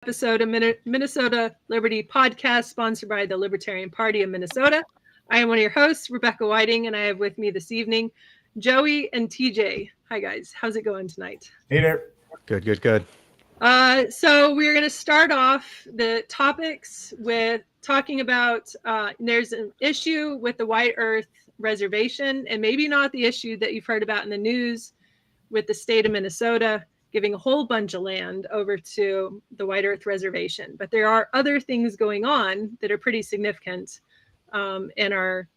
episode of Minnesota Liberty Podcast, sponsored by the Libertarian Party of Minnesota. I am one of your hosts, Rebecca Whiting, and I have with me this evening Joey and TJ. Hi, guys. How's it going tonight? Hey there. Good. So we're going to start off the topics with talking about there's an issue with the White Earth Reservation, and maybe not the issue that you've heard about in the news with the state of Minnesota giving a whole bunch of land over to the White Earth Reservation. But there are other things going on that are pretty significant and are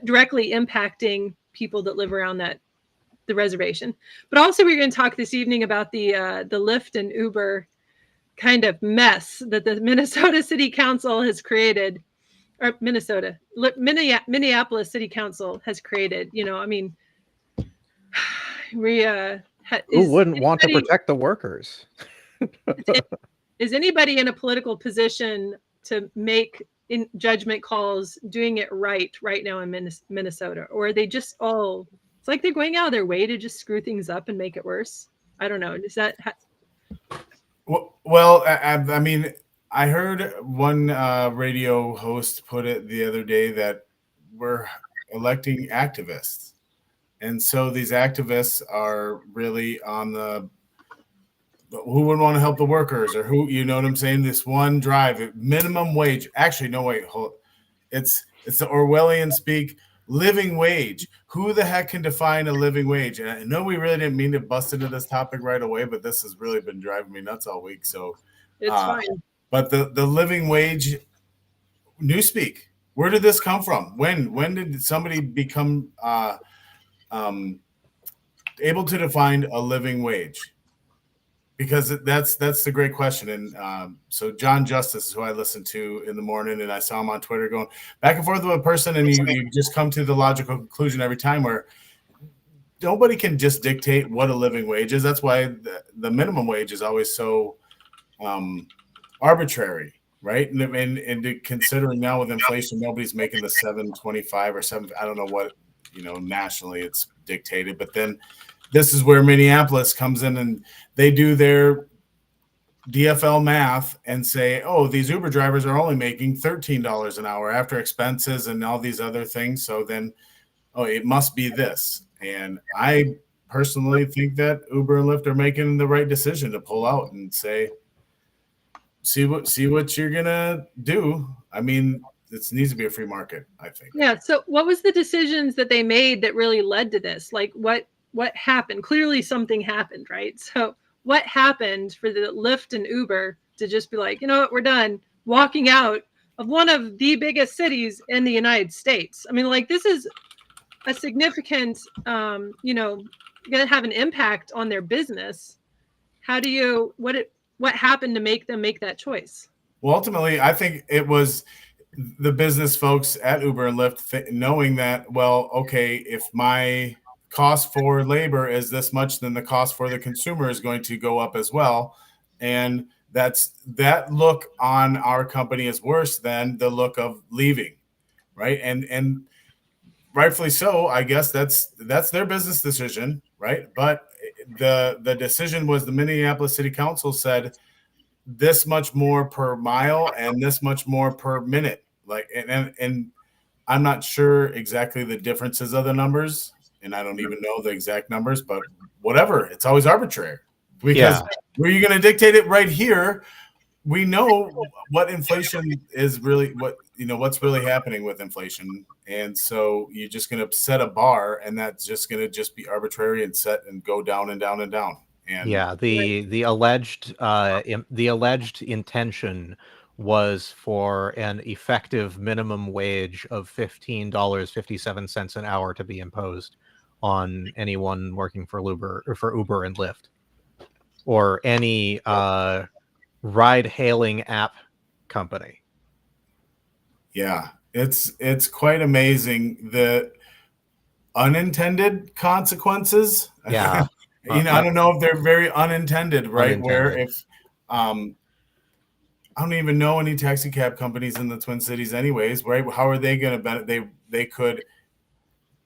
directly impacting people that live around the reservation. But also we're going to talk this evening about the Lyft and Uber kind of mess that the Minnesota City Council has created, or Minneapolis City Council has created. You know, I mean, we who wouldn't want to protect the workers? Is anybody in a political position to make judgment calls doing it right now in Minnesota? Or are they just all, it's like they're going out of their way to just screw things up and make it worse? I don't know. Is that... Well, I mean, I heard one radio host put it the other day that we're electing activists. And so these activists are really on who wouldn't want to help the workers, or who, you know what I'm saying? This one drive, minimum wage. Actually, no, wait, it's the Orwellian speak, living wage. Who the heck can define a living wage? And I know we really didn't mean to bust into this topic right away, but this has really been driving me nuts all week. So it's fine. But the living wage, newspeak, where did this come from? When did somebody become able to define a living wage? Because that's the great question. And so John Justice, who I listen to in the morning, and I saw him on Twitter going back and forth with a person, and you just come to the logical conclusion every time where nobody can just dictate what a living wage is. That's why the minimum wage is always so arbitrary, right? And considering now with inflation, nobody's making the $7.25 or $7. I don't know what, nationally it's dictated, but then this is where Minneapolis comes in and they do their DFL math and say, oh, these Uber drivers are only making $13 an hour after expenses and all these other things. So then, it must be this. And I personally think that Uber and Lyft are making the right decision to pull out and say, see what you're gonna do. I mean, it needs to be a free market, I think. Yeah. So what was the decisions that they made that really led to this? Like what happened? Clearly something happened, right? So what happened for the Lyft and Uber to just be like, you know what, we're done, walking out of one of the biggest cities in the United States? I mean, like, this is a significant, going to have an impact on their business. How do you, what happened to make them make that choice? Well, ultimately, I think it was the business folks at Uber and Lyft knowing that, well, okay, if my cost for labor is this much, then the cost for the consumer is going to go up as well. And that look on our company is worse than the look of leaving, right? And rightfully so, I guess that's their business decision, right? But the decision was the Minneapolis City Council said this much more per mile and this much more per minute. Like, and I'm not sure exactly the differences of the numbers, and I don't even know the exact numbers, but whatever, it's always arbitrary. Because were you going to dictate it right here? We know what inflation is really, what's really happening with inflation. And so you're just going to set a bar, and that's just going to just be arbitrary and set and go down and down and down. And the alleged intention was for an effective minimum wage of $15.57 an hour to be imposed on anyone working for Uber and Lyft, or any ride-hailing app company. Yeah, it's quite amazing the unintended consequences. Yeah. I don't know if they're very unintended, right? Where if I don't even know any taxi cab companies in the Twin Cities anyways, right? How are they going to benefit? They could,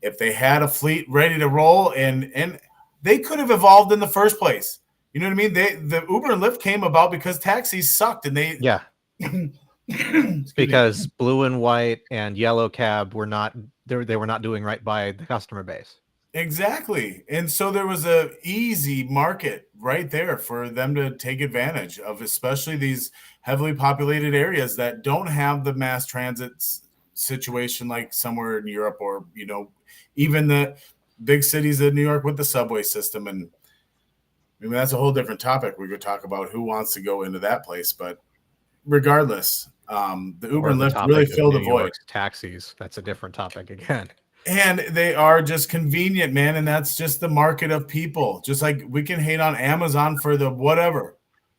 if they had a fleet ready to roll, and they could have evolved in the first place. You know what I mean? The Uber and Lyft came about because taxis sucked, and they Yeah. Because blue and white and yellow cab were not they were not doing right by the customer base. Exactly. And so there was a easy market right there for them to take advantage of, especially these heavily populated areas that don't have the mass transit situation like somewhere in Europe, or, you know, even the big cities of New York with the subway system. And I mean, that's a whole different topic. We could talk about who wants to go into that place, but regardless, the Uber Or and the Lyft really topic of fill the New void. York's taxis. That's a different topic again. And they are just convenient, man. And that's just the market of people. Just like we can hate on Amazon for the whatever,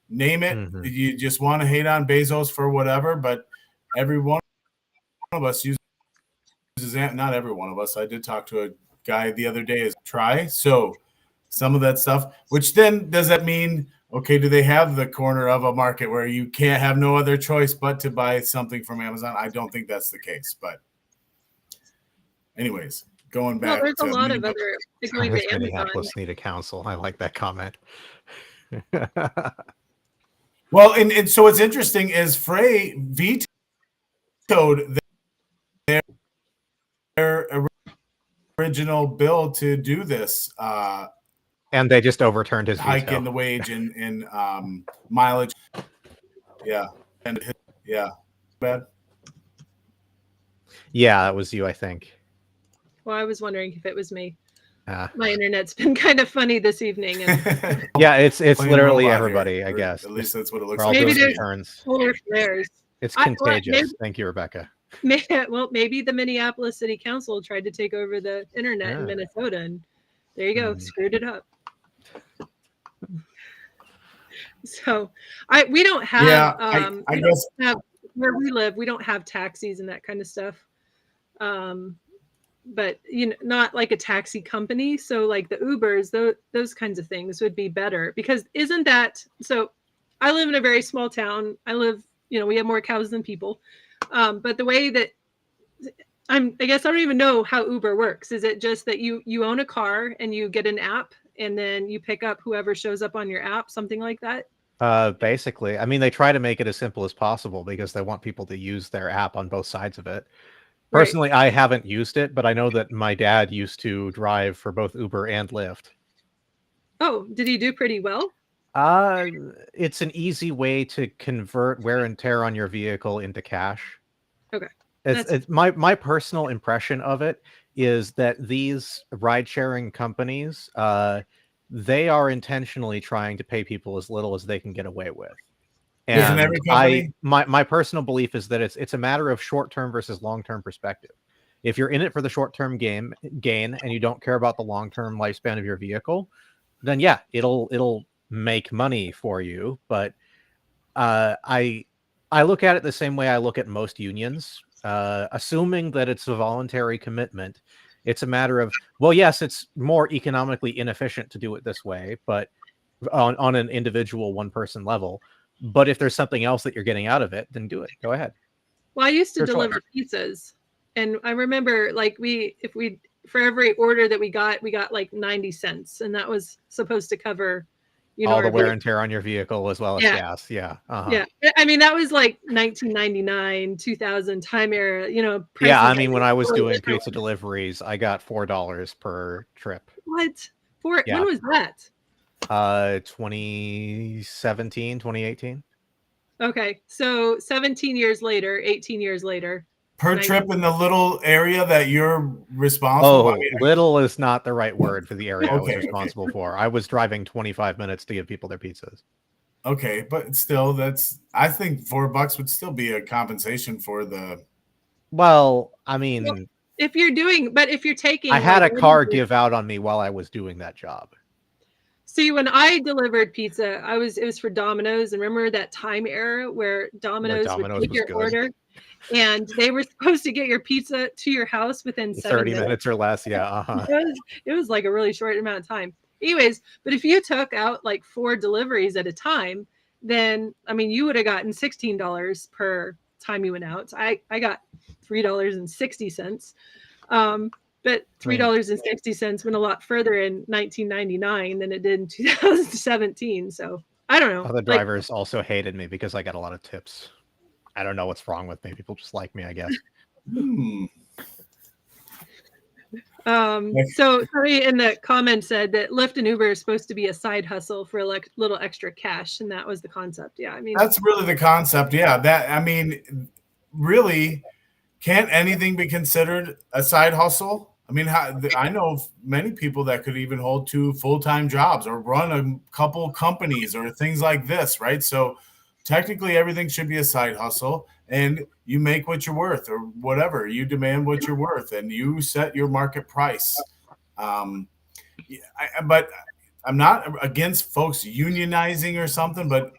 name it. Mhm. You just want to hate on Bezos for whatever, but every one of us uses not every one of us. I did talk to a guy the other day is try. So some of that stuff, which then does that mean, okay, do they have the corner of a market where you can't have no other choice but to buy something from Amazon? I don't think that's the case, but anyways, going Well, back there's a to lot of other going Does to Amazon. Minneapolis need a council? I like that comment. well, and so what's interesting is Frey vetoed their original bill to do this And they just overturned his hike veto. in the wage and mileage. Yeah, and yeah, bad. Yeah, that was you, I think. Well, I was wondering if it was me. My internet's been kind of funny this evening, and Yeah, it's Playing literally robot everybody, here, I or guess. at least that's what it looks We're all like. Maybe doing there's- turns. polar flares. It's Well, contagious. Thank you, Rebecca. Well, maybe the Minneapolis City Council tried to take over the internet in Minnesota, and there you go, screwed it up. So, we don't have. Yeah, I guess where we live, we don't have taxis and that kind of stuff. But you know, not like a taxi company. So, like the Ubers, those kinds of things would be better, because isn't that so? I live in a very small town. We have more cows than people. But the way that I guess I don't even know how Uber works. Is it just that you own a car and you get an app and then you pick up whoever shows up on your app, something like that? Basically, I mean, they try to make it as simple as possible because they want people to use their app on both sides of it. Personally, right. I haven't used it, but I know that my dad used to drive for both Uber and Lyft. Oh, did he do pretty well? It's an easy way to convert wear and tear on your vehicle into cash. Okay. It's my personal impression of it is that these ride-sharing companies, they are intentionally trying to pay people as little as they can get away with. And my personal belief is that it's a matter of short-term versus long-term perspective. If you're in it for the short-term gain and you don't care about the long-term lifespan of your vehicle, then yeah, it'll make money for you. But I look at it the same way I look at most unions. Assuming that it's a voluntary commitment, it's a matter of, well, yes, it's more economically inefficient to do it this way, but on an individual one-person level. But if there's something else that you're getting out of it, then do it. Go ahead. Well, I used to deliver pizzas, and I remember like for every order that we got like 90 cents, and that was supposed to cover, all the wear and tear on your vehicle as well as gas. Yeah. Yeah. I mean, that was like 1999, 2000 time era, Yeah. I mean, when I was doing pizza deliveries, I got $4 per trip. What? When was that? 2017, 2018. Okay. So 17 years later, 18 years later. Per trip in the little area that you're responsible for? Little is not the right word for the area I was responsible for. I was driving 25 minutes to give people their pizzas. Okay, but still, I think $4 would still be a compensation for the. Well, I mean, if you're taking, I had a car give out on me while I was doing that job. See, when I delivered pizza, it was for Domino's, and remember that time era where Domino's would take your order, and they were supposed to get your pizza to your house within 30 minutes or less. Yeah. It was like a really short amount of time. Anyways, but if you took out like 4 deliveries at a time, then I mean, you would have gotten $16 per time you went out. I got $3.60. But $3.60 went a lot further in 1999 than it did in 2017. So I don't know. Other drivers also hated me because I got a lot of tips. I don't know what's wrong with me. People just like me, I guess. So somebody in the comments said that Lyft and Uber is supposed to be a side hustle for a little extra cash, and that was the concept. Yeah, I mean, that's really the concept. Yeah, really, can't anything be considered a side hustle? I mean, I know many people that could even hold 2 full-time jobs or run a couple companies or things like this, right? So technically everything should be a side hustle, and you make what you're worth or whatever. You demand what you're worth and you set your market price. But I'm not against folks unionizing or something, but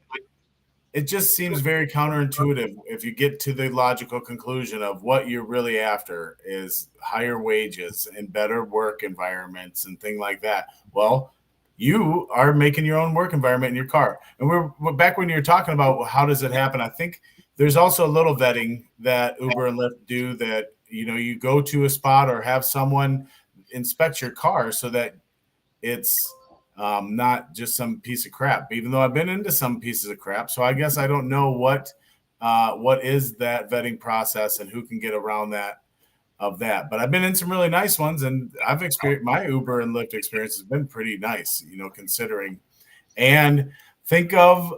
it just seems very counterintuitive if you get to the logical conclusion of what you're really after is higher wages and better work environments and things like that. Well, you are making your own work environment in your car. And we're back when you're talking about how does it happen. I think there's also a little vetting that Uber and Lyft do that, you go to a spot or have someone inspect your car so that it's not just some piece of crap, even though I've been into some pieces of crap. So I guess I don't know what is that vetting process and who can get around that. But I've been in some really nice ones, and I've experienced my Uber and Lyft experience has been pretty nice, considering. And think of,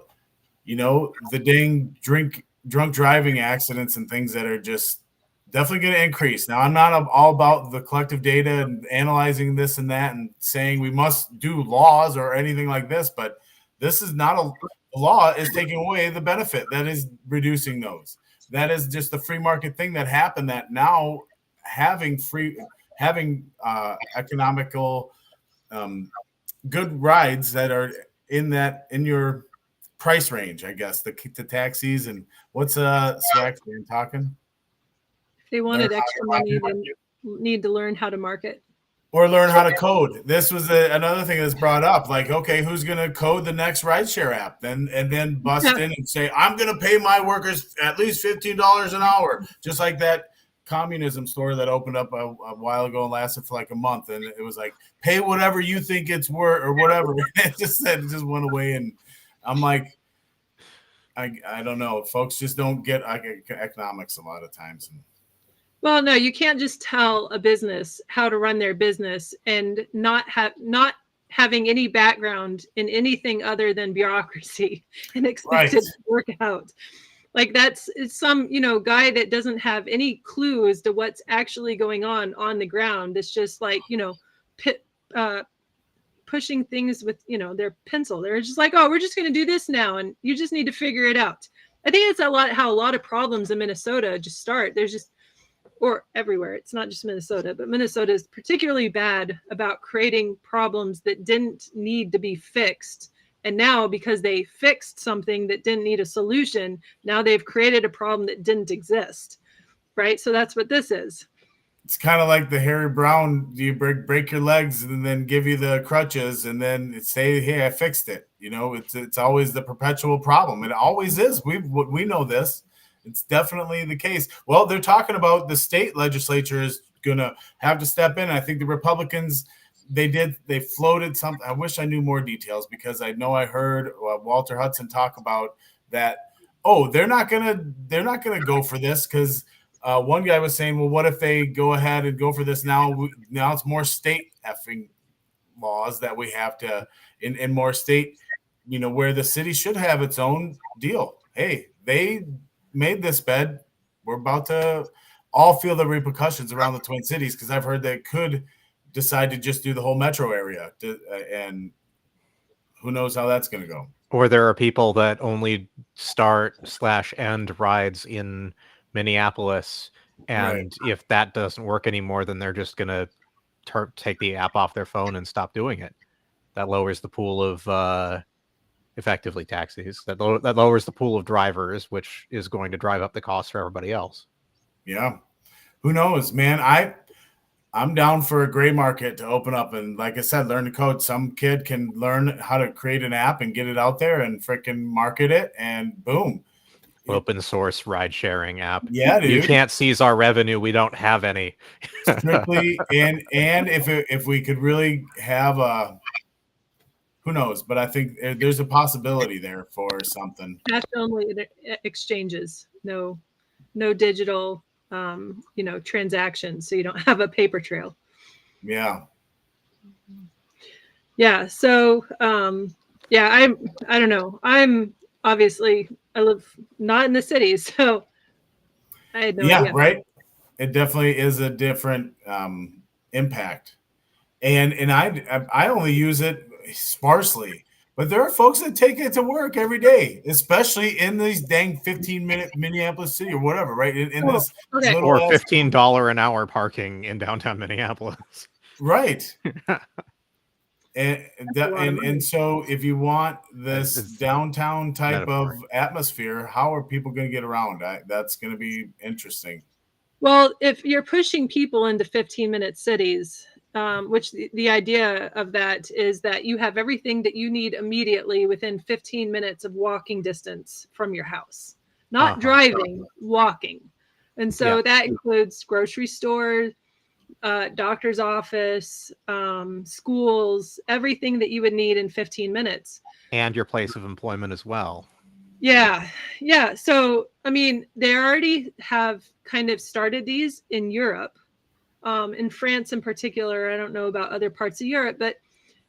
the dang drunk driving accidents and things that are just definitely going to increase. Now, I'm not all about the collective data and analyzing this and that and saying we must do laws or anything like this, but this is not the law is taking away the benefit that is reducing those. That is just the free market thing that happened, that now having economical good rides that are in your price range, I guess, the taxis. And what's Swag talking? If they wanted extra money, then need to learn how to market or learn how to code. This was another thing that's brought up. Like, okay, who's going to code the next rideshare app? And then bust in and say, I'm going to pay my workers at least $15 an hour, just like that communism store that opened up a while ago and lasted for like a month. And it was like, pay whatever you think it's worth or whatever. It just went away. And I'm like, I don't know. Folks just don't get economics a lot of times. Well, no, you can't just tell a business how to run their business and not having any background in anything other than bureaucracy and expect it to work out. Like it's some, guy that doesn't have any clue as to what's actually going on the ground. It's just like, pushing things with, their pencil. They're just like, oh, we're just going to do this now. And you just need to figure it out. I think it's how a lot of problems in Minnesota just start. There's just, or everywhere. It's not just Minnesota, but Minnesota is particularly bad about creating problems that didn't need to be fixed. And now, because they fixed something that didn't need a solution, now they've created a problem that didn't exist. Right? So that's what this is. It's kind of like the Harry Brown, you break your legs and then give you the crutches and then say, hey, I fixed it. It's always the perpetual problem. It always is. We know this. It's definitely the case. Well, they're talking about the state legislature is going to have to step in. I think the Republicans, they floated something. I wish I knew more details because I know I heard Walter Hudson talk about that. Oh, they're not going to go for this because one guy was saying, well, what if they go ahead and go for this now? Now it's more state effing laws that we have to in more state, where the city should have its own deal. Hey, they made this bed. We're about to all feel the repercussions around the Twin Cities because I've heard they could decide to just do the whole metro area and who knows how that's going to go. Or there are people that only start/end rides in Minneapolis, and if that doesn't work anymore, then they're just going to take the app off their phone and stop doing it. That lowers the pool of effectively taxis. That lowers the pool of drivers, which is going to drive up the cost for everybody else. Yeah, who knows, man? I'm down for a gray market to open up and, like I said, learn to code. Some kid can learn how to create an app and get it out there and freaking market it, and boom. Open source ride sharing app. Yeah, dude. You can't seize our revenue. We don't have any. Strictly, and if we could really have a, who knows? But I think there's a possibility there for something. Cash only exchanges, no digital, transactions, so you don't have a paper trail. Yeah. Yeah. So, I don't know. I'm obviously, I live not in the cities, so I had no idea. Right. It definitely is a different impact, and I only use it sparsely, but there are folks that take it to work every day, especially in these dang 15-minute Minneapolis city or whatever, right? In this little or $15 an hour parking in downtown Minneapolis, right? And so if you want this downtown type of atmosphere, how are people going to get around? That's going to be interesting. Well, if you're pushing people into 15-minute cities, which the idea of that is that you have everything that you need immediately within 15 minutes of walking distance from your house, not driving, walking. And so that includes grocery store, doctor's office, schools, everything that you would need in 15 minutes. And your place of employment as well. Yeah. So, I mean, they already have kind of started these in Europe, in France in particular. I don't know about other parts of Europe, but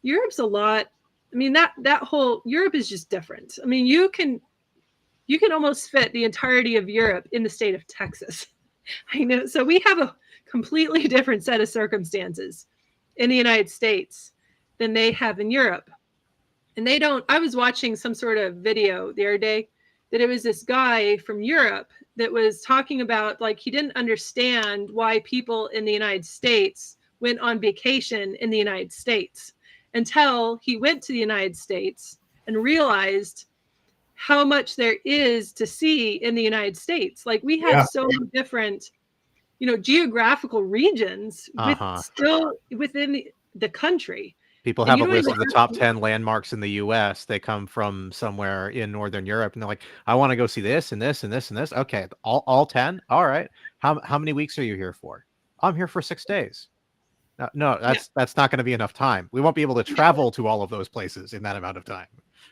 Europe's a lot. I mean, that whole Europe is just different. I mean, you can almost fit the entirety of Europe in the state of Texas. I know. So we have a completely different set of circumstances in the United States than they have in Europe. And I was watching some sort of video the other day that it was this guy from Europe that was talking about, like, he didn't understand why people in the United States went on vacation in the United States until he went to the United States and realized how much there is to see in the United States. Like, we have so many different, geographical regions still within the country. People have a list of the top 10 landmarks in the U.S. They come from somewhere in Northern Europe, and they're like, I want to go see this and this and this and this. Okay, all 10? All right. How many weeks are you here for? I'm here for 6 days. No, that's not going to be enough time. We won't be able to travel to all of those places in that amount of time.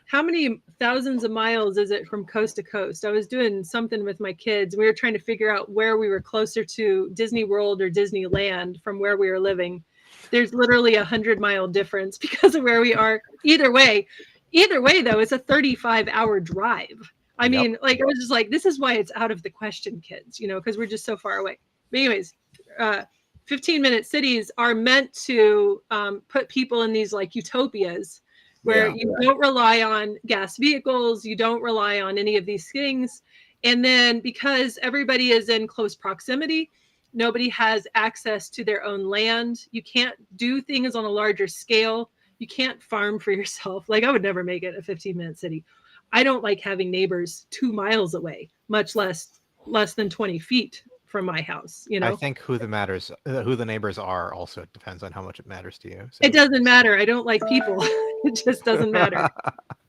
How many thousands of miles is it from coast to coast? I was doing something with my kids. We were trying to figure out where we were closer to Disney World or Disneyland from where we were living. There's literally 100-mile difference because of where we are. Either way, though, it's a 35-hour drive. I mean, like, I was just like, this is why it's out of the question, kids, because we're just so far away. But anyways, 15-minute cities are meant to put people in these, like, utopias where you don't rely on gas vehicles, you don't rely on any of these things. And then because everybody is in close proximity, nobody has access to their own land. You can't do things on a larger scale. You can't farm for yourself. Like, I would never make it a 15-minute city. I don't like having neighbors 2 miles away, much less than 20 feet from my house. I think who the neighbors are also depends on how much it matters to you. So. It doesn't matter. I don't like people. It just doesn't matter.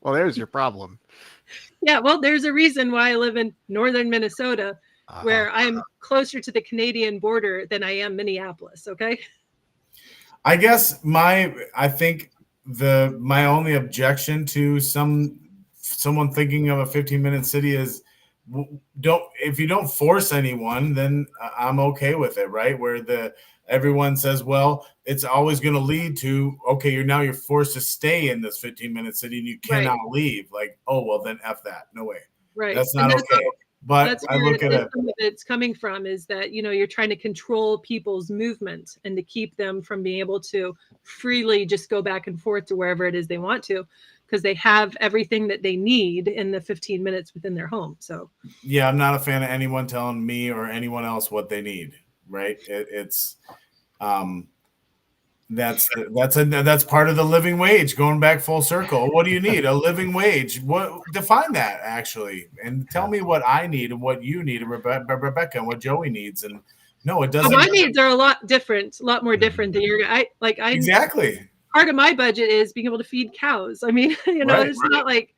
Well, there's your problem. Yeah, well, there's a reason why I live in northern Minnesota, where I'm closer to the Canadian border than I am Minneapolis. Okay. I guess my only objection to someone thinking of a 15-minute city is, if you don't force anyone, then I'm okay with it, right? Where everyone says, well, it's always going to lead to, okay, you're forced to stay in this 15-minute city and you cannot leave. Like, oh, well, then F that. No way. Right. That's not okay. But that's I look at it. It's coming from is that, you're trying to control people's movement and to keep them from being able to freely just go back and forth to wherever it is they want to, because they have everything that they need in the 15 minutes within their home. So, yeah, I'm not a fan of anyone telling me or anyone else what they need. Right. That's part of the living wage, going back full circle. What do you need? A living wage. What define that actually, and tell me what I need and what you need, and Rebecca and what Joey needs. And no, it doesn't. My needs are a lot more different than your. Exactly. Part of my budget is being able to feed cows. I mean, it's not like,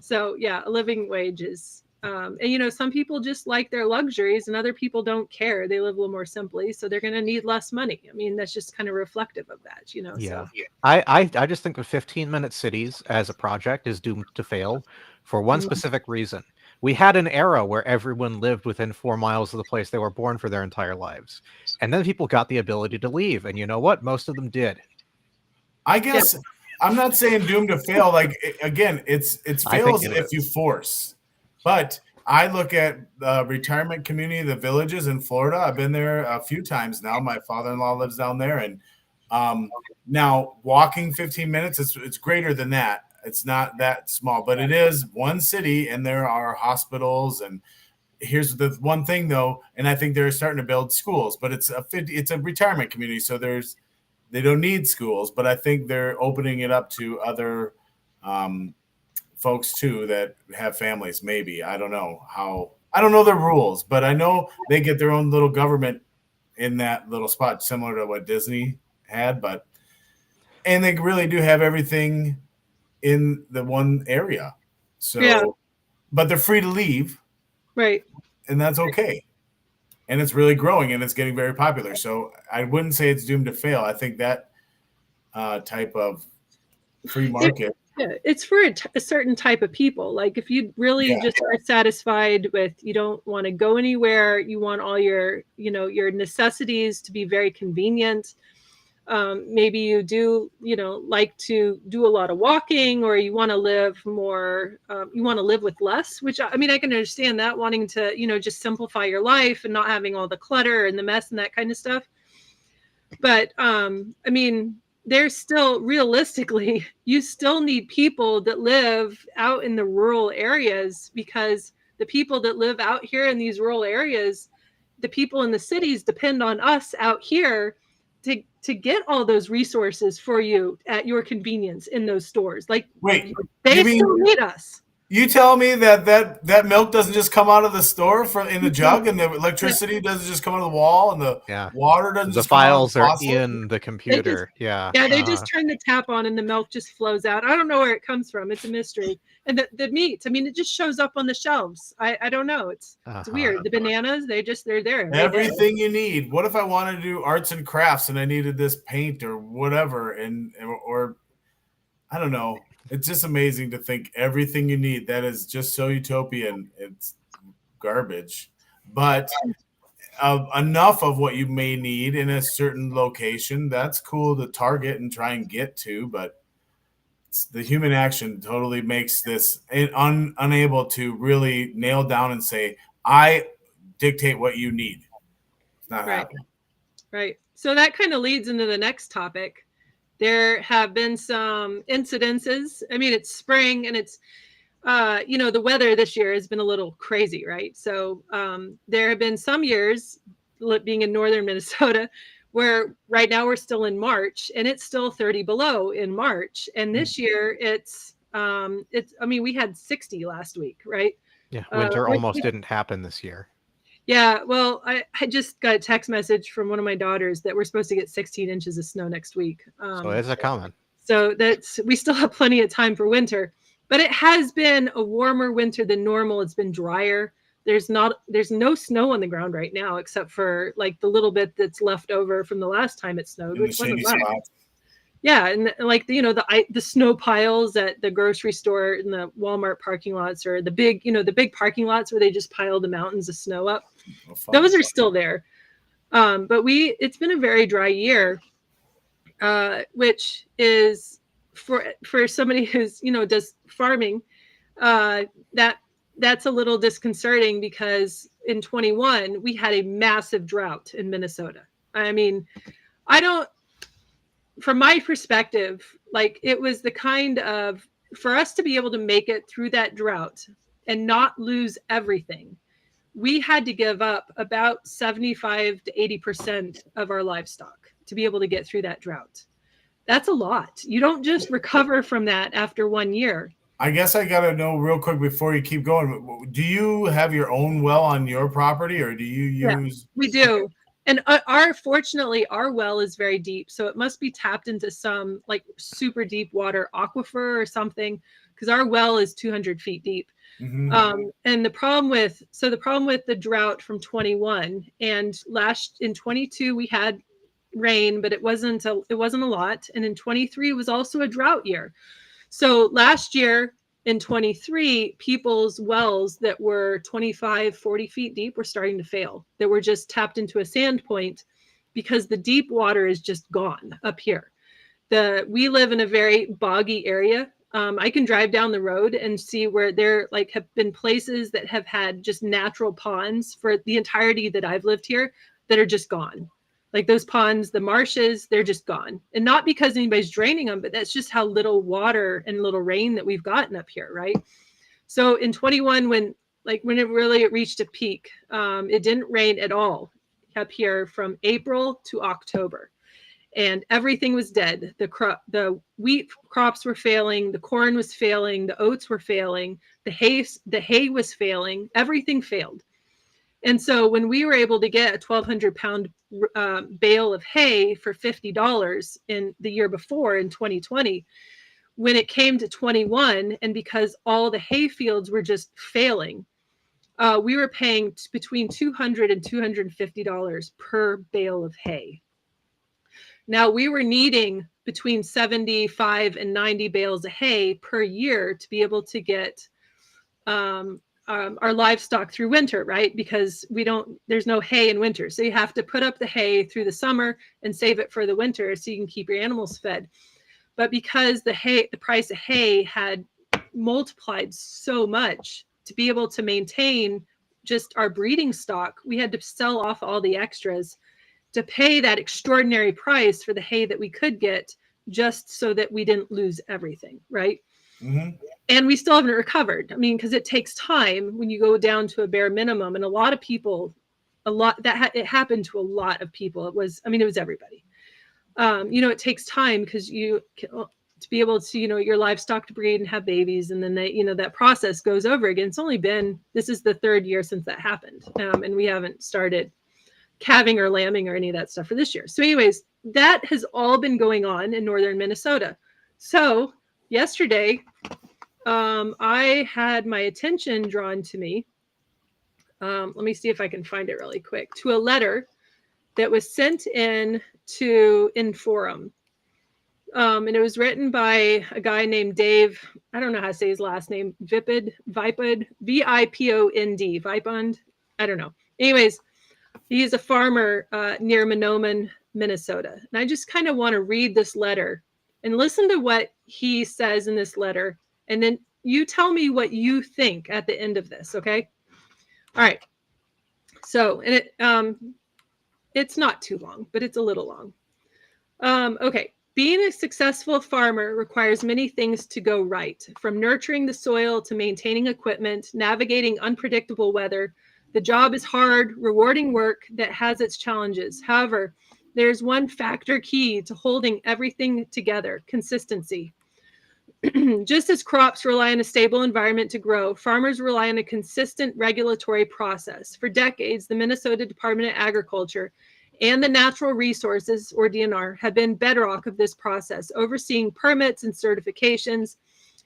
so yeah, a living wage is And some people just like their luxuries and other people don't care. They live a little more simply, so they're going to need less money. I mean, that's just kind of reflective of that, Yeah. So I just think the 15-minute cities as a project is doomed to fail for one specific reason. We had an era where everyone lived within 4 miles of the place they were born for their entire lives. And then people got the ability to leave. And you know what? Most of them did. I guess I'm not saying doomed to fail. Like, again, it's I think fails it if you is. force. But I look at the retirement community, the villages in Florida. I've been there a few times now. My father-in-law lives down there, and now walking 15 minutes, it's greater than that. It's not that small, but it is one city, and there are hospitals. And here's the one thing, though, and I think they're starting to build schools, but it's a retirement community, so they don't need schools, but I think they're opening it up to other folks too that have families. Maybe I don't know how. I don't know the rules, but I know they get their own little government in that little spot, similar to what Disney had. And they really do have everything in the one area. So, yeah, but they're free to leave, right. and that's okay. And it's really growing, and it's getting very popular. So I wouldn't say it's doomed to fail. I think that type of free market. It's for a certain type of people. Like if you really just are satisfied with, you don't want to go anywhere, you want all your necessities to be very convenient. Maybe you do like to do a lot of walking, or you want to live more, you want to live with less, which I mean, I can understand that, wanting to just simplify your life and not having all the clutter and the mess and that kind of stuff. But I mean, there's still, realistically, you still need people that live out in the rural areas, because the people that live out here in these rural areas, the people in the cities depend on us out here to get all those resources for you at your convenience in those stores. Like, Wait, they still need us. You tell me that milk doesn't just come out of the store in the jug, and the electricity doesn't just come out of the wall, and the water doesn't just come out of the faucet? The files are in the computer. They just turn the tap on and the milk just flows out. I don't know where it comes from. It's a mystery. And the meat, I mean, it just shows up on the shelves. I don't know. It's weird. The bananas, they're there. Everything you need. What if I wanted to do arts and crafts and I needed this paint or whatever, or I don't know. It's just amazing to think everything you need. That is just so utopian. It's garbage. But enough of what you may need in a certain location, that's cool to target and try and get to. But the human action totally makes this unable to really nail down and say, I dictate what you need. It's not happening. Right. So that kind of leads into the next topic. There have been some incidences. I mean, it's spring, and it's, the weather this year has been a little crazy, right? So there have been some years, being in northern Minnesota, where right now we're still in March, and it's still 30 below in March. And this year I mean, we had 60 last week, right? Yeah, winter almost didn't happen this year. Yeah, well, I just got a text message from one of my daughters that we're supposed to get 16 inches of snow next week. So it's a coming. So we still have plenty of time for winter, but it has been a warmer winter than normal. It's been drier. There's no snow on the ground right now, except for like the little bit that's left over from the last time it snowed, which wasn't much. Yeah, and like the snow piles at the grocery store and the Walmart parking lots, or the big parking lots where they just pile the mountains of snow up. Those are still there. But it's been a very dry year, which is for somebody who's does farming, that's a little disconcerting, because in 21 we had a massive drought in Minnesota. I mean, from my perspective, like, it was the kind of, for us to be able to make it through that drought and not lose everything, we had to give up about 75 to 80% of our livestock to be able to get through that drought. That's a lot. You don't just recover from that after 1 year. I guess I got to know real quick before you keep going. Do you have your own well on your property, or do you use? Yeah, we do. Okay. And fortunately, our well is very deep, so it must be tapped into some like super deep water aquifer or something, because our well is 200 feet deep. And the problem with the drought from 21 and in 22 we had rain, but it wasn't a lot. And in 23 was also a drought year. So last year in 23, people's wells that were 25, 40 feet deep were starting to fail. That were just tapped into a sand point because the deep water is just gone up here. We live in a very boggy area. I can drive down the road and see where there have been places that have had just natural ponds for the entirety that I've lived here that are just gone. Like those ponds, the marshes, they're just gone. And not because anybody's draining them, but that's just how little water and little rain that we've gotten up here, right? So in 21, when it really reached a peak, it didn't rain at all up here from April to October. And everything was dead. The wheat crops were failing, the corn was failing, the oats were failing, the hay was failing, everything failed. And so when we were able to get a 1,200 pound bale of hay for $50 in the year before in 2020, when it came to 21, and because all the hay fields were just failing, we were paying between $200 and $250 per bale of hay. Now we were needing between 75 and 90 bales of hay per year to be able to get our livestock through winter, right? Because there's no hay in winter. So you have to put up the hay through the summer and save it for the winter so you can keep your animals fed. But because the price of hay had multiplied so much, to be able to maintain just our breeding stock, we had to sell off all the extras to pay that extraordinary price for the hay that we could get, just so that we didn't lose everything, right? Mm-hmm. And we still haven't recovered. I mean, because it takes time when you go down to a bare minimum. And it happened to a lot of people. It was everybody. It takes time because to be able to, your livestock to breed and have babies. And then that process goes over again. This is the third year since that happened. And we haven't started calving or lambing or any of that stuff for this year. So anyways, that has all been going on in northern Minnesota. So yesterday, I had my attention drawn to me. Let me see if I can find it really quick, to a letter that was sent in to Inforum. And it was written by a guy named Dave. I don't know how to say his last name. Vipond, Vipond. I don't know. Anyways, he's a farmer near Mahnomen, Minnesota. And I just kind of want to read this letter and listen to what he says in this letter. And then you tell me what you think at the end of this, okay? All right. So, and it's not too long, but it's a little long. Okay. Being a successful farmer requires many things to go right, from nurturing the soil to maintaining equipment, navigating unpredictable weather. The job is hard, rewarding work that has its challenges. However, there's one factor key to holding everything together: consistency. Just as crops rely on a stable environment to grow, farmers rely on a consistent regulatory process. For decades, the Minnesota Department of Agriculture and the Natural Resources, or DNR, have been bedrock of this process, overseeing permits and certifications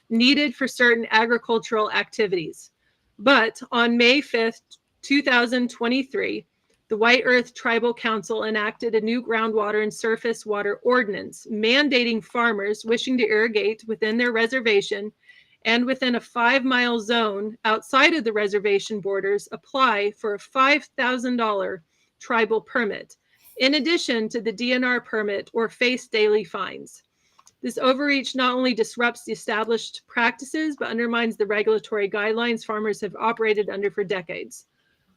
needed for certain agricultural activities. But on May 5th, 2023, the White Earth Tribal Council enacted a new groundwater and surface water ordinance mandating farmers wishing to irrigate within their reservation and within a 5-mile zone outside of the reservation borders apply for a $5,000 tribal permit, in addition to the DNR permit, or face daily fines. This overreach not only disrupts the established practices, but undermines the regulatory guidelines farmers have operated under for decades.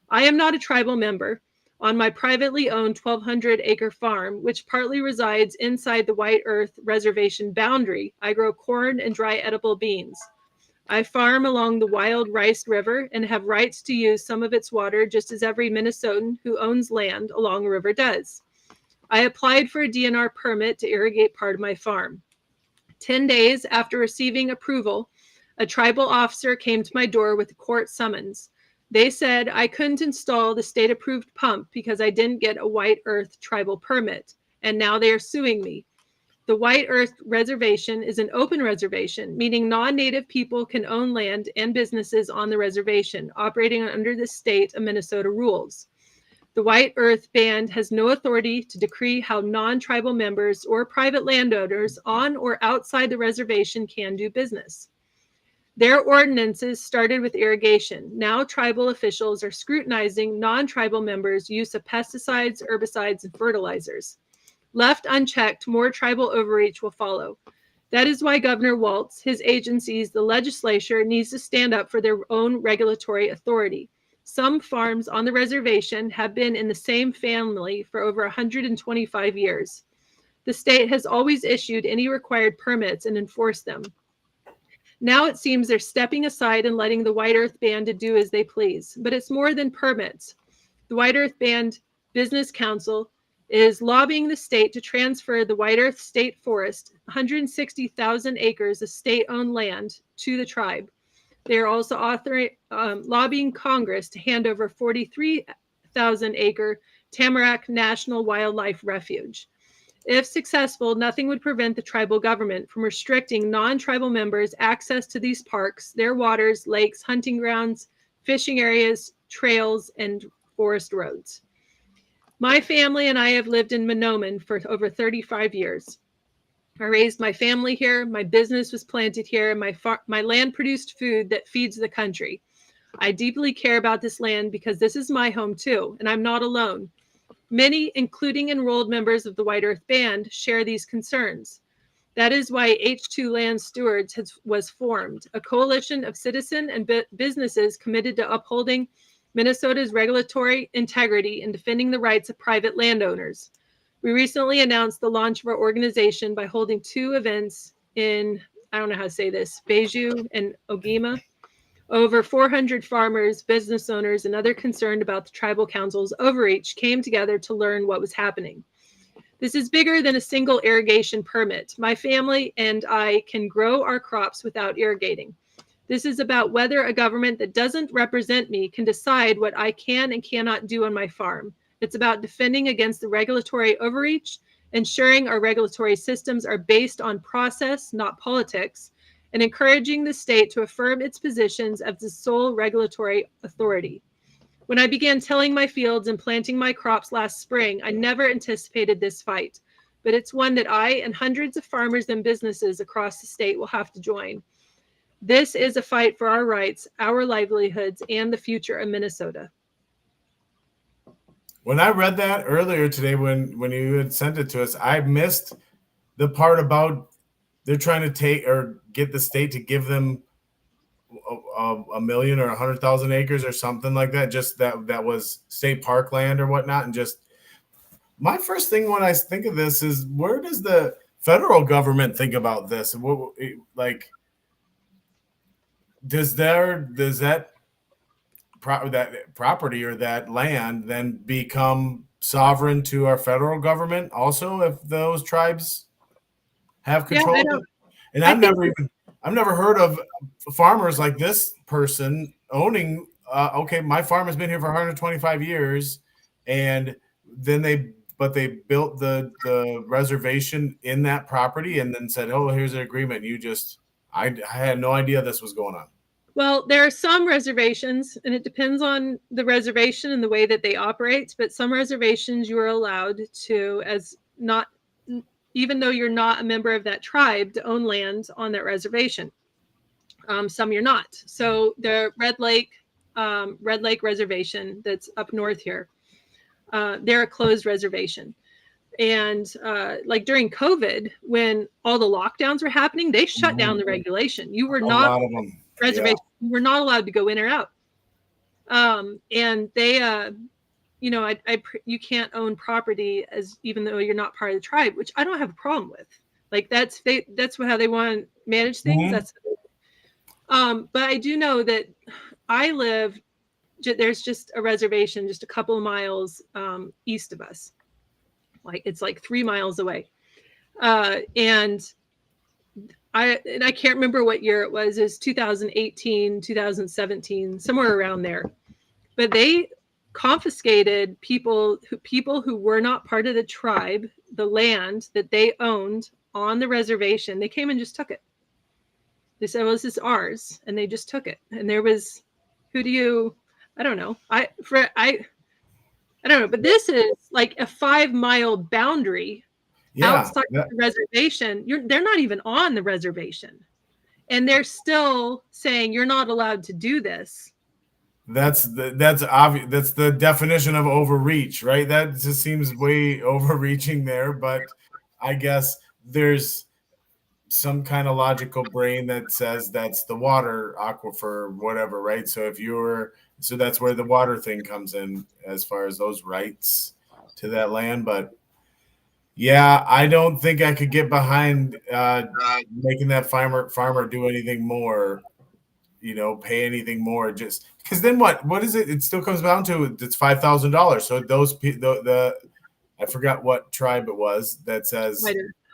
I am not a tribal member. On my privately owned 1,200-acre farm, which partly resides inside the White Earth Reservation boundary, I grow corn and dry edible beans. I farm along the Wild Rice River and have rights to use some of its water just as every Minnesotan who owns land along the river does. I applied for a DNR permit to irrigate part of my farm. 10 days after receiving approval, a tribal officer came to my door with a court summons. They said I couldn't install the state-approved pump because I didn't get a White Earth tribal permit, and now they are suing me. The White Earth Reservation is an open reservation, meaning non-native people can own land and businesses on the reservation, operating under the state of Minnesota rules. The White Earth Band has no authority to decree how non-tribal members or private landowners on or outside the reservation can do business. Their ordinances started with irrigation. Now tribal officials are scrutinizing non-tribal members' use of pesticides, herbicides, and fertilizers. Left unchecked, more tribal overreach will follow. That is why Governor Walz, his agencies, the legislature needs to stand up for their own regulatory authority. Some farms on the reservation have been in the same family for over 125 years. The state has always issued any required permits and enforced them. Now it seems they're stepping aside and letting the White Earth Band to do as they please. But it's more than permits. The White Earth Band Business Council is lobbying the state to transfer the White Earth State Forest, 160,000 acres of state-owned land, to the tribe. They are also lobbying Congress to hand over 43,000-acre Tamarack National Wildlife Refuge. If successful, nothing would prevent the tribal government from restricting non-tribal members access to these parks, their waters, lakes, hunting grounds, fishing areas, trails, and forest roads. My family and I have lived in Minnoman for over 35 years. I raised my family here, my business was planted here, and my land produced food that feeds the country. I deeply care about this land because this is my home too, and I'm not alone. Many, including enrolled members of the White Earth Band, share these concerns. That is why H2 Land Stewards was formed, a coalition of citizen and businesses committed to upholding Minnesota's regulatory integrity and defending the rights of private landowners. We recently announced the launch of our organization by holding 2 events in, I don't know how to say this, Beju and Ogima. Over 400 farmers, business owners, and other concerned about the tribal council's overreach came together to learn what was happening. This is bigger than a single irrigation permit. My family and I can grow our crops without irrigating. This is about whether a government that doesn't represent me can decide what I can and cannot do on my farm. It's about defending against the regulatory overreach, ensuring our regulatory systems are based on process, not politics, and encouraging the state to affirm its positions as the sole regulatory authority. When I began tilling my fields and planting my crops last spring, I never anticipated this fight, but it's one that I and hundreds of farmers and businesses across the state will have to join. This is a fight for our rights, our livelihoods, and the future of Minnesota. When I read that earlier today, when you had sent it to us, I missed the part about they're trying to take or get the state to give them a million or 100,000 acres or something like that. Just that was state parkland or whatnot. And just my first thing when I think of this is, where does the federal government think about this? Like, does that property or that land then become sovereign to our federal government also if those tribes have control of it? And I've never heard of farmers like this person owning okay, my farm has been here for 125 years, and then they built the reservation in that property and then said, oh, here's an agreement. I had no idea this was going on. Well, there are some reservations, and it depends on the reservation and the way that they operate, but some reservations you are allowed to, even though you're not a member of that tribe, to own land on that reservation. Some you're not. So the Red Lake Reservation that's up north here, they're a closed reservation. And like during COVID, when all the lockdowns were happening, they shut down the regulation. You were not reservation. Yeah. You were not allowed to go in or out. And they, you can't own property even though you're not part of the tribe, which I don't have a problem with. Like that's how they want to manage things. Mm-hmm. But I do know that there's just a reservation just a couple of miles east of us. It's like 3 miles away. And I can't remember what year it was. It was 2018, 2017, somewhere around there. But they confiscated people who were not part of the tribe, the land that they owned on the reservation. They came and just took it. They said, well, this is ours. And they just took it. And there was, I don't know. I don't know, but this is like a 5-mile boundary outside the reservation. They're not even on the reservation. And they're still saying you're not allowed to do this. That's obvious. That's the definition of overreach, right? That just seems way overreaching there, but I guess there's some kind of logical brain that says that's the water aquifer, whatever, right? So that's where the water thing comes in as far as those rights to that land. But yeah, I don't think I could get behind making that farmer do anything more, pay anything more, just because then what is it? It still comes down to it's $5,000. So those I forgot what tribe it was that says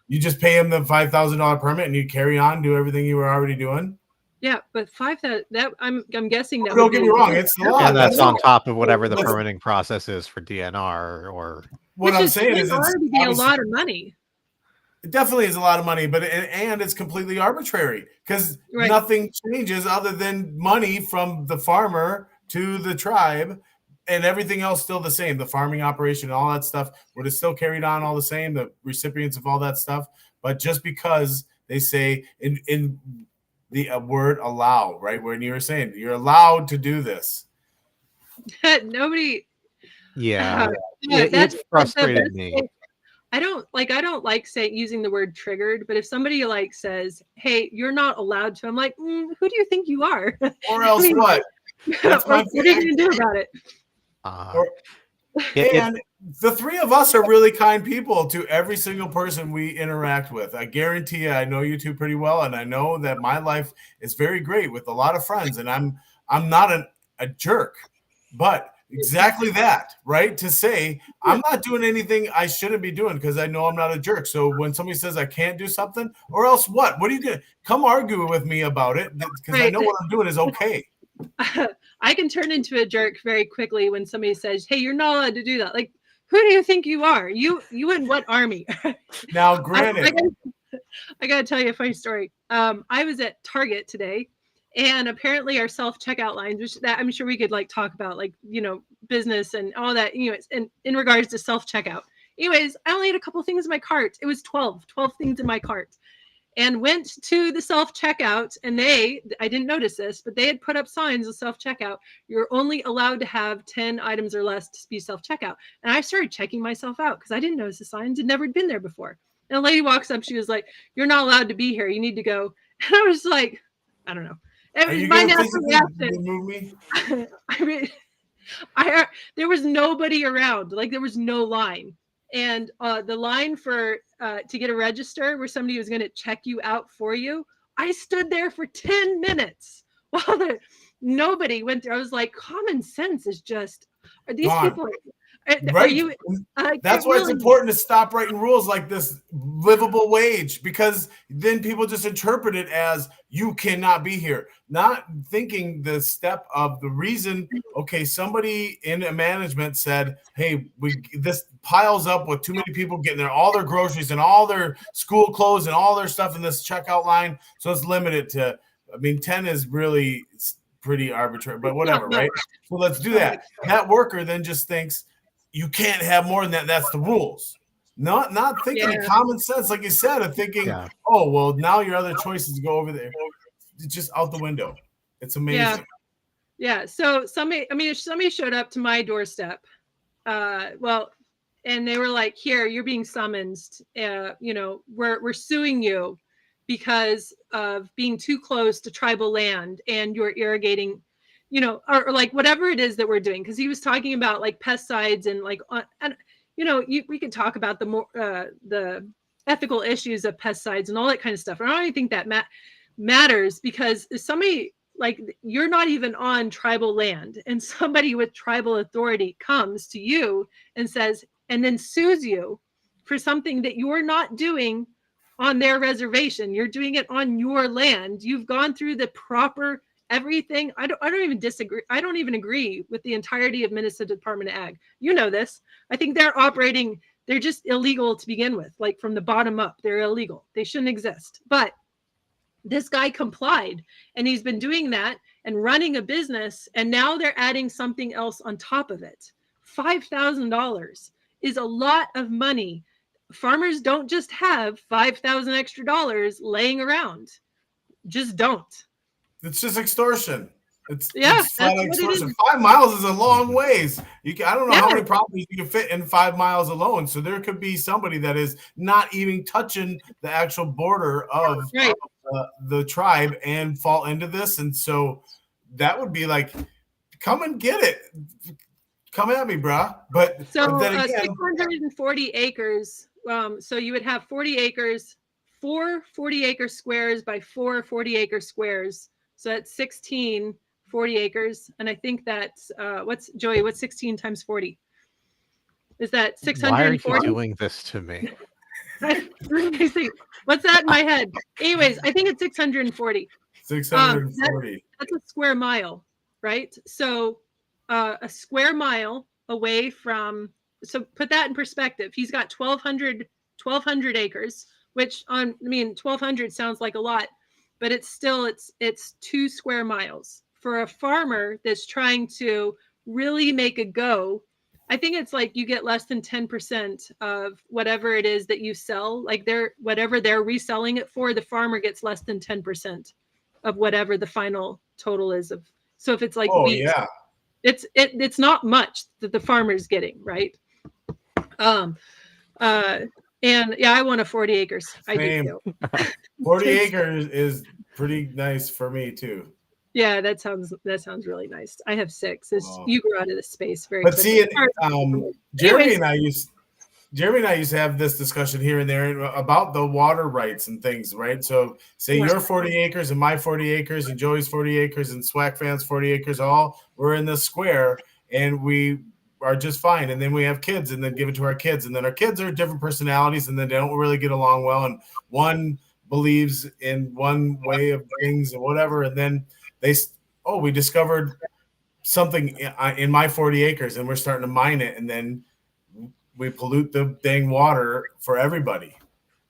you just pay them the $5,000 permit and you carry on, do everything you were already doing. Yeah, but $5,000. That I'm guessing that. Don't get me wrong, it's a lot. And that's on top of whatever the permitting process is for DNR or. What I'm saying is, it's a lot of money. It definitely is a lot of money, but it's completely arbitrary because nothing changes other than money from the farmer to the tribe, and everything else still the same. The farming operation, all that stuff would have still carried on all the same. The recipients of all that stuff, but just because they say in the word allow, right? When you were saying you're allowed to do this, nobody. Yeah, it frustrated me. I don't like using the word triggered, but if somebody says, "Hey, you're not allowed to," I'm like, who do you think you are? Or else what? What are you going to do about it? And the three of us are really kind people to every single person we interact with. I guarantee you, I know you two pretty well, and I know that my life is very great with a lot of friends, and I'm not a jerk, but exactly that, right? To say I'm not doing anything I shouldn't be doing because I know I'm not a jerk. So when somebody says I can't do something, or else what? What are you gonna come argue with me about it? Because I know what I'm doing is okay. I can turn into a jerk very quickly when somebody says, "Hey, you're not allowed to do that." Like, who do you think you are? You in what army? Now, granted, I gotta tell you a funny story. I was at Target today. And apparently our self-checkout lines, which that I'm sure we could talk about, business and all that, in regards to self-checkout. Anyways, I only had a couple things in my cart. It was 12 things in my cart, and went to the self-checkout, and I didn't notice this, but they had put up signs of self-checkout. You're only allowed to have 10 items or less to be self-checkout. And I started checking myself out because I didn't notice the signs. Had never been there before. And a lady walks up. She was like, "You're not allowed to be here. You need to go." And I was like, I don't know. Are you going to physically remove me? I mean, there was nobody around. There was no line. And the line for to get a register where somebody was going to check you out for you, I stood there for 10 minutes while nobody went there. I was like, common sense is just, are these people... Right. Are you, that's why it's important to stop writing rules like this livable wage, because then people just interpret it as you cannot be here, not thinking the step of the reason. Okay, somebody in a management said, "Hey, this piles up with too many people getting there, all their groceries and all their school clothes and all their stuff in this checkout line, so it's limited to." I mean, 10 is really pretty arbitrary, but whatever, right? So let's do that. That worker then just thinks, you can't have more than that. That's the rules. Not thinking common sense, like you said, of thinking, oh, well, now your other choice is to go over there. It's just out the window. It's amazing. Yeah. So if somebody showed up to my doorstep, and they were like, "Here, you're being summoned. We're suing you because of being too close to tribal land and you're irrigating." Or whatever it is that we're doing, because he was talking about pesticides and we could talk about the ethical issues of pesticides and all that kind of stuff. I don't even think that matters, because if somebody you're not even on tribal land, and somebody with tribal authority comes to you and says, and then sues you for something that you're not doing on their reservation. You're doing it on your land. You've gone through the proper everything. I don't even disagree. I don't even agree with the entirety of Minnesota Department of Ag. You know this. I think they're operating They're just illegal to begin with. Like from the bottom up, they're illegal. They shouldn't exist. But this guy complied, and he's been doing that and running a business, and now they're adding something else on top of it. $5,000 is a lot of money. Farmers don't just have $5,000 extra dollars laying around. Just don't. It's just extortion. It's that's flat what extortion. it is. 5 miles is a long ways. I don't know how Yeah. many properties you can fit in 5 miles alone. So there could be somebody that is not even touching the actual border of Right. the tribe and fall into this. And so that would be like, come and get it. Come at me, bruh. But then again, 640 acres. So you would have 40 acres, 4 40-acre squares by 4 40-acre squares. So that's 16 40 acres. And I think that's, what's 16 times 40? Is that 640? Why are you doing this to me? What's that in my head? Anyways, I think it's 640. 640. That's a square mile, right? So a square mile away from, so put that in perspective. He's got 1,200 acres, which 1,200 sounds like a lot, but it's still, it's 2 square miles. For a farmer that's trying to really make a go, I think it's like you get less than 10% of whatever it is that you sell. Like whatever they're reselling it for, the farmer gets less than 10% of whatever the final total is of. So if it's like wheat, yeah, it's not much that the farmer's getting, right? And yeah, I want a 40 acres. I do too. 40 acres is pretty nice for me too. Yeah, that sounds really nice. I have 6. You grow out of the space very but quickly. See, Jeremy and I used to have this discussion here and there about the water rights and things, right? So say your 40 acres and my 40 acres and Joey's 40 acres and Swack Fan's 40 acres, we're in this square and we are just fine. And then we have kids and then give it to our kids. And then our kids are different personalities and then they don't really get along well. And one believes in one way of things and whatever. And then we discovered something in my 40 acres and we're starting to mine it. And then we pollute the dang water for everybody.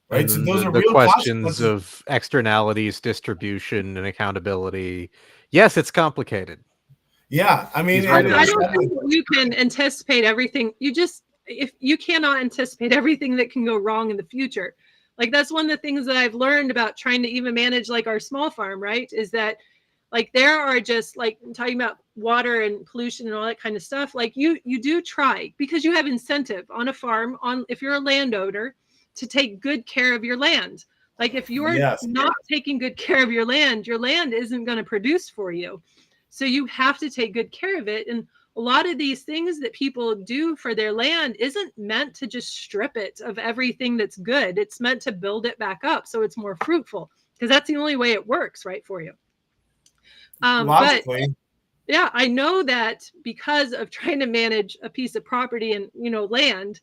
Right. And so those are the real questions of externalities, distribution, and accountability. Yes, it's complicated. Yeah. I mean, right. I don't think you can anticipate everything. If you cannot anticipate everything that can go wrong in the future. Like that's one of the things that I've learned about trying to even manage like our small farm, right? Is that like there are just like talking about water and pollution and all that kind of stuff. Like you do try because you have incentive on a farm if you're a landowner to take good care of your land. Like if you're not taking good care of your land isn't going to produce for you. So you have to take good care of it. And a lot of these things that people do for their land isn't meant to just strip it of everything that's good. It's meant to build it back up so it's more fruitful because that's the only way it works, right, for you. Logically. But yeah, I know that because of trying to manage a piece of property and, land,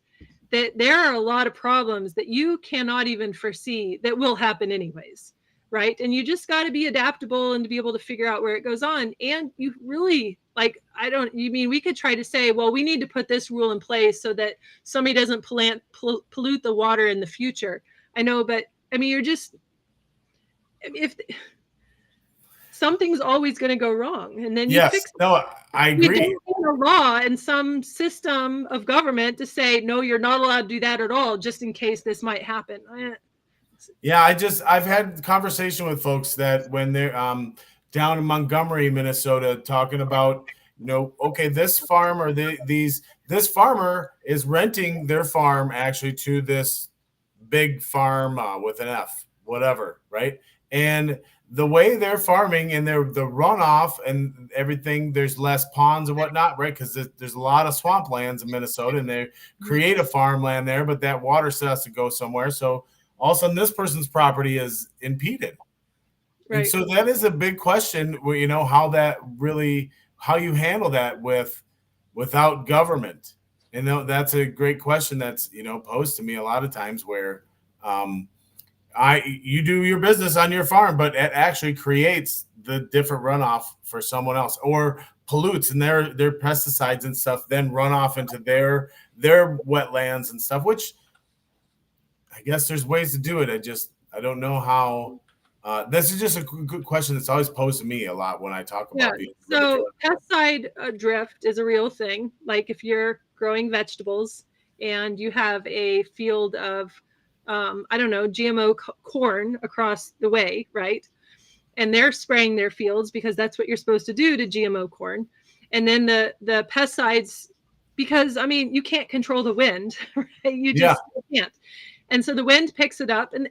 that there are a lot of problems that you cannot even foresee that will happen anyways, right? And you just got to be adaptable and to be able to figure out where it goes on. And you really, we could try to say, well, we need to put this rule in place so that somebody doesn't pollute the water in the future. I know, but I mean, something's always going to go wrong, and then you fix it. No, I agree. You don't need a law and some system of government to say no, you're not allowed to do that at all, just in case this might happen. Yeah, I've had conversation with folks that when they're down in Montgomery, Minnesota, talking about okay, this farm or this farmer is renting their farm actually to this big farm with an F, whatever, right? And the way they're farming and the runoff and everything, there's less ponds and whatnot, right? Because there's a lot of swamplands in Minnesota and they create a farmland there, but that water still has to go somewhere. So all of a sudden this person's property is impeded. Right. And so that is a big question, how you handle that without government. And that's a great question that's, posed to me a lot of times where you do your business on your farm, but it actually creates the different runoff for someone else or pollutes, and their pesticides and stuff then run off into their wetlands and stuff, which I guess there's ways to do it. I don't know how. This is just a good question that's always posed to me a lot when I talk about being. So pesticide drift is a real thing. Like if you're growing vegetables and you have a field of, I don't know, GMO corn across the way, right? And they're spraying their fields because that's what you're supposed to do to GMO corn. And then the pesticides, because I mean, you can't control the wind, right? You just can't. And so the wind picks it up, and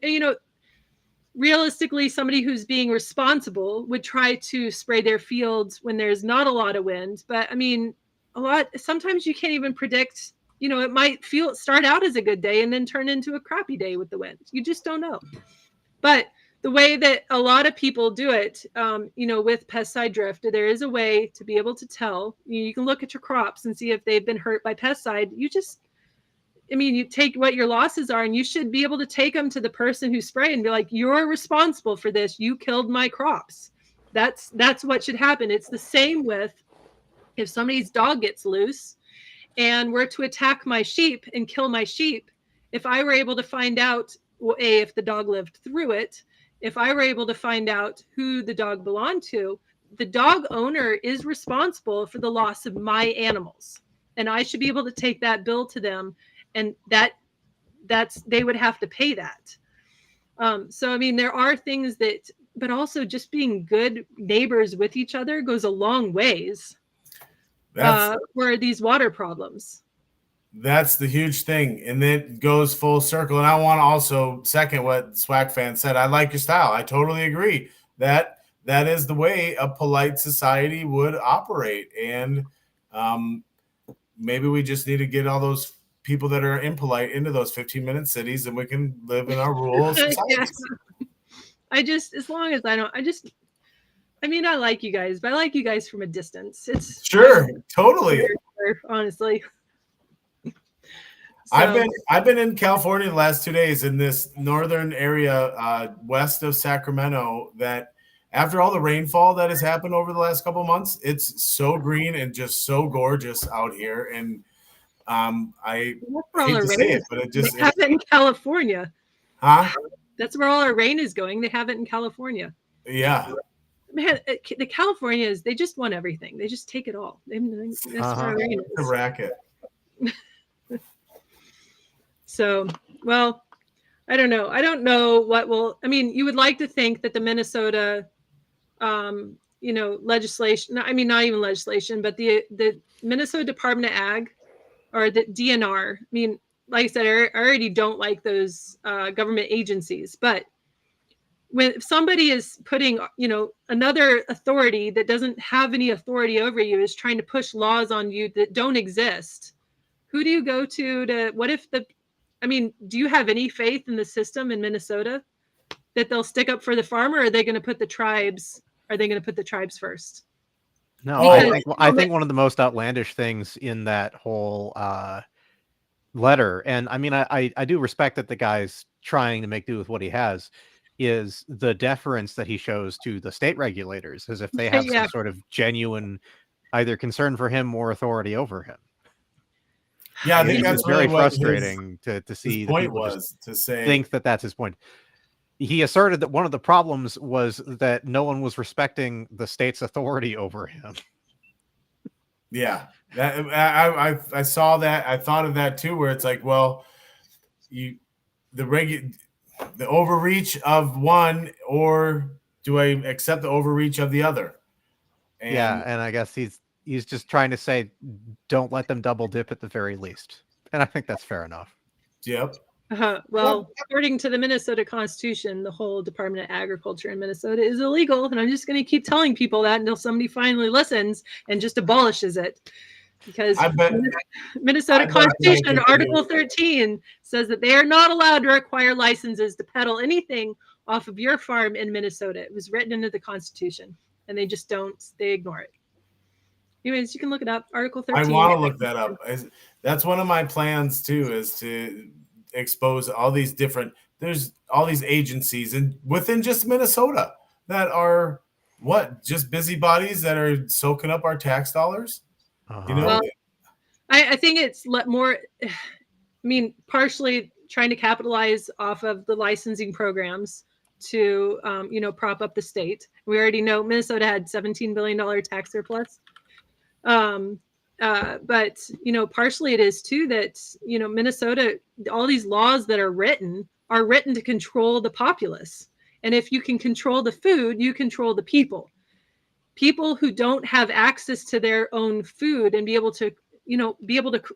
realistically, somebody who's being responsible would try to spray their fields when there's not a lot of wind. But I mean, sometimes you can't even predict, it might start out as a good day and then turn into a crappy day with the wind. You just don't know. But the way that a lot of people do it, with pesticide drift, there is a way to be able to tell. You can look at your crops and see if they've been hurt by pesticide. You take what your losses are, and you should be able to take them to the person who's spraying and be like, you're responsible for this. You killed my crops. That's what should happen. It's the same with if somebody's dog gets loose and were to attack my sheep and kill my sheep. If I were able to find out, if the dog lived through it, if I were able to find out who the dog belonged to, the dog owner is responsible for the loss of my animals. And I should be able to take that bill to them, and they would have to pay that. So, I mean, there are things but also just being good neighbors with each other goes a long ways for these water problems. That's the huge thing. And it goes full circle. And I want to also second what Swag Fan said. I like your style. I totally agree that is the way a polite society would operate. And maybe we just need to get all those people that are impolite into those 15-minute cities, and we can live in our rural societies. I like you guys, but I like you guys from a distance. It's totally. Honestly. So, I've been in California the last 2 days in this northern area west of Sacramento, that after all the rainfall that has happened over the last couple of months, it's so green and just so gorgeous out here. And I hate to say it, but they have it in California. Huh? That's where all our rain is going. They have it in California. Yeah. Man, the Californians, they just want everything. They just take it all. That's where our rain is. It's a racket. So, well, I don't know. I don't know you would like to think that the Minnesota, legislation, not even legislation, but the Minnesota Department of Ag, or the DNR. I mean, like I said, I already don't like those government agencies, but if somebody is putting, another authority that doesn't have any authority over you is trying to push laws on you that don't exist, who do you go to do you have any faith in the system in Minnesota that they'll stick up for the farmer, or are they going to put the tribes first? No, I think one of the most outlandish things in that whole letter, and I mean, I do respect that the guy's trying to make do with what he has, is the deference that he shows to the state regulators, as if they have some sort of genuine either concern for him or authority over him. Yeah, I think that's very frustrating to see. His point was to say, think that's his point. He asserted that one of the problems was that no one was respecting the state's authority over him. Yeah, I saw that. I thought of that too, where it's like, well, the overreach of one, or do I accept the overreach of the other? And I guess he's just trying to say, don't let them double dip at the very least. And I think that's fair enough. Yep. Well, according to the Minnesota Constitution, the whole Department of Agriculture in Minnesota is illegal. And I'm just going to keep telling people that until somebody finally listens and just abolishes it. Because Minnesota Constitution, Article 13, says that they are not allowed to require licenses to peddle anything off of your farm in Minnesota. It was written into the Constitution, and they just they ignore it. Anyways, you can look it up. Article 13. I want to look that up. That's one of my plans too, is to expose all these there's all these agencies and within just Minnesota that are what? Just busybodies that are soaking up our tax dollars? You know, Well, I think it's more, I mean, partially trying to capitalize off of the licensing programs to, prop up the state. We already know Minnesota had $17 billion tax surplus. But, partially it is too that, Minnesota, all these laws that are written to control the populace. And if you can control the food, you control the people. People who don't have access to their own food and be able to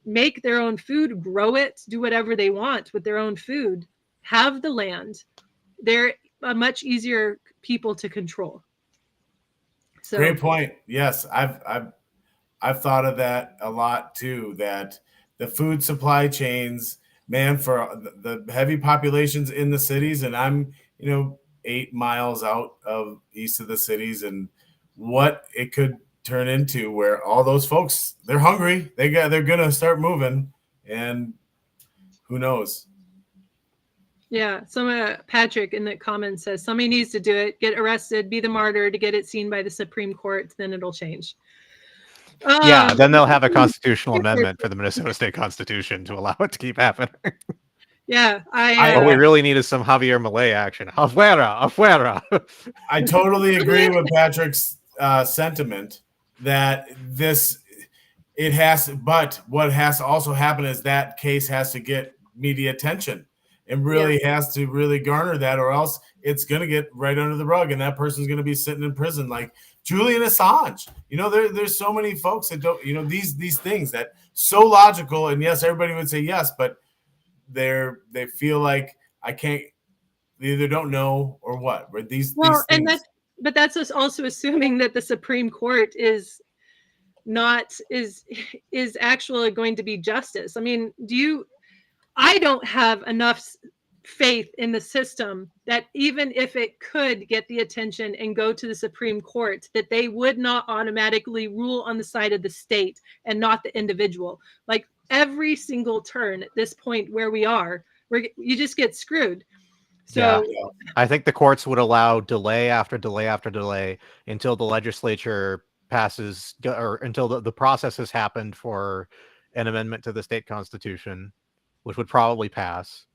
make their own food, grow it, do whatever they want with their own food, have the land, they're a much easier people to control. So great point. Yes, I've thought of that a lot too, that the food supply chains, man, for the heavy populations in the cities, and I'm 8 miles out of east of the cities, and what it could turn into, where all those folks, they're hungry, they're gonna start moving, and who knows. Yeah, Patrick in the comments says somebody needs to do it, get arrested, be the martyr to get it seen by the Supreme Court, then it'll change. Yeah, then they'll have a constitutional amendment for the Minnesota State Constitution to allow it to keep happening. Yeah, what we really need is some Javier Milei action. Afuera. I totally agree with Patrick's sentiment that but what has to also happen is that case has to get media attention and really has to really garner that, or else it's going to get right under the rug and that person's going to be sitting in prison like Julian Assange. There's so many folks that don't, these things that so logical, and yes, everybody would say yes, but they feel like they either don't know or what. Right? These things. But that's also assuming that the Supreme Court is actually going to be justice. I mean, I don't have enough faith in the system that even if it could get the attention and go to the Supreme Court, that they would not automatically rule on the side of the state and not the individual. Like every single turn at this point where we are, you just get screwed. So yeah. I think the courts would allow delay after delay after delay until the legislature passes, or until the process has happened for an amendment to the state constitution, which would probably pass.